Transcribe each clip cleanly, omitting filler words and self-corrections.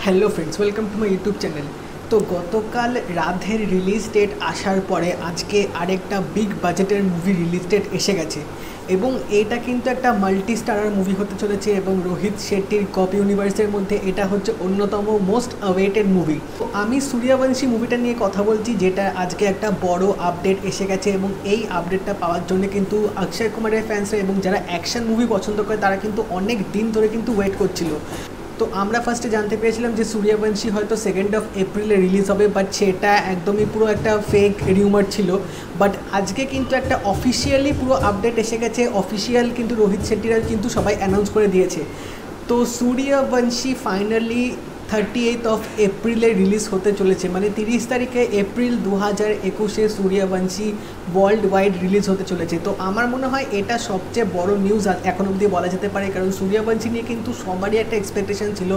Hello friends, welcome to my YouTube channel. তো গতকাল রাধের release date আসার পরে আজকে আরেকটা বিগ বাজেটের মুভি রিলিজ ডেট এসে গেছে এবং এটা কিন্তু একটা মাল্টি স্টারার মুভি হতে চলেছে এবং রোহিত শেট্টির কপি ইউনিভার্সের মধ্যে এটা হচ্ছে অন্যতম মোস্ট অ্যাওয়েটেড মুভি। তো আমি সূর্যবংশী মুভিটা নিয়ে কথা বলছি, যেটা আজকে একটা বড় আপডেট এসে গেছে এবং এই আপডেটটা পাওয়ার জন্য কিন্তু অক্ষয় কুমারের ফ্যান্সরা এবং যারা অ্যাকশন মুভি পছন্দ করে তারা কিন্তু অনেক দিন ধরে কিন্তু ওয়েট করছিল। তো আমরা ফার্স্টে জানতে পেরেছিলাম যে সূর্যবংশী হয়তো 2nd of এপ্রিলে রিলিজ হবে, বাট সেটা একদমই পুরো একটা ফেক রিউমার ছিল। বাট আজকে কিন্তু একটা অফিসিয়ালি পুরো আপডেট এসে গেছে, অফিসিয়াল কিন্তু রোহিত শেট্টিরা কিন্তু সবাই অ্যানাউন্স করে দিয়েছে। তো সূর্যবংশী ফাইনালি 38th of এপ্রিলে রিলিজ হতে চলেছে, মানে 30 তারিখে April 2021 Suryavanshi world wide release হতে চলেছে। তো আমার মনে হয় এটা সবচেয়ে বড় নিউজ এখন অবধি বলা যেতে পারে, কারণ সূর্যবংশী নিয়ে কিন্তু সবারই একটা এক্সপেকটেশন ছিল,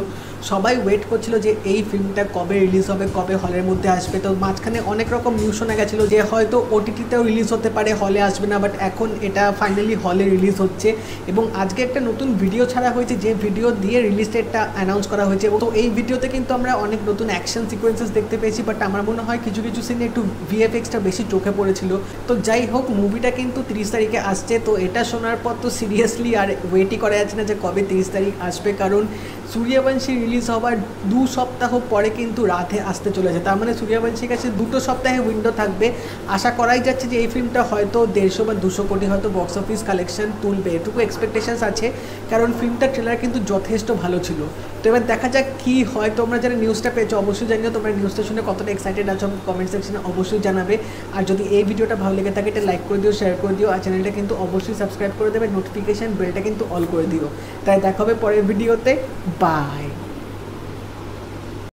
সবাই ওয়েট করছিল যে এই ফিল্মটা কবে রিলিজ হবে, কবে হলের মধ্যে আসবে। তো মাঝখানে অনেক রকম নিউজ শোনা গেছিলো যে হয়তো ওটিটিতেও রিলিজ হতে পারে, হলে আসবে না, বাট এখন এটা ফাইনালি হলে রিলিজ হচ্ছে। এবং আজকে একটা নতুন ভিডিও ছাড়া হয়েছে, যে ভিডিও দিয়ে রিলিজ ডেটটা অ্যানাউন্স করা হয়েছে। তো এই ভিডিওতে কিন্তু আমরা অনেক নতুন অ্যাকশন সিকোয়েন্সেস দেখতে পেয়েছি, বাট আমার মনে হয় কিছু কিছু সিনে একটু ভিএফএক্সটা বেশি চোখে পড়েছিল। তো যাই হোক, মুভিটা কিন্তু 30 তারিখে আসছে। তো এটা শোনার পর তো সিরিয়াসলি আর ওয়েটই করা যাচ্ছে না যে কবে 30 তারিখ আসবে, কারণ সূর্যবংশী রিলিজ হওয়ার 2 সপ্তাহ পরে কিন্তু রাধে আসতে চলেছে। তার মানে সূর্যবংশীর কাছে 2 সপ্তাহে উইন্ডো থাকবে। আশা করাই যাচ্ছে যে এই ফিল্মটা হয়তো 150 বা 200 কোটি হয়তো বক্স অফিস কালেকশন তুলবে, এটুকু এক্সপেকটেশনস আছে, কারণ ফিল্মটার ট্রেলার কিন্তু যথেষ্ট ভালো ছিল। তো এবার দেখা যাক কী হয়। তোমরা যারা নিউজটা পেয়েছো অবশ্যই জানিও, তোমরা নিউজটা শুনে কতটা এক্সাইটেড আছো কমেন্ট সেকশনে অবশ্যই জানাবে। আর যদি এই ভিডিওটা ভালো লেগে থাকে এটা লাইক করে দিও, শেয়ার করে দিও, আর চ্যানেলটা কিন্তু অবশ্যই সাবস্ক্রাইব করে দেবে, নোটিফিকেশান বেলটা কিন্তু অল করে দিও। তাই দেখা হবে পরের ভিডিওতে। বাই।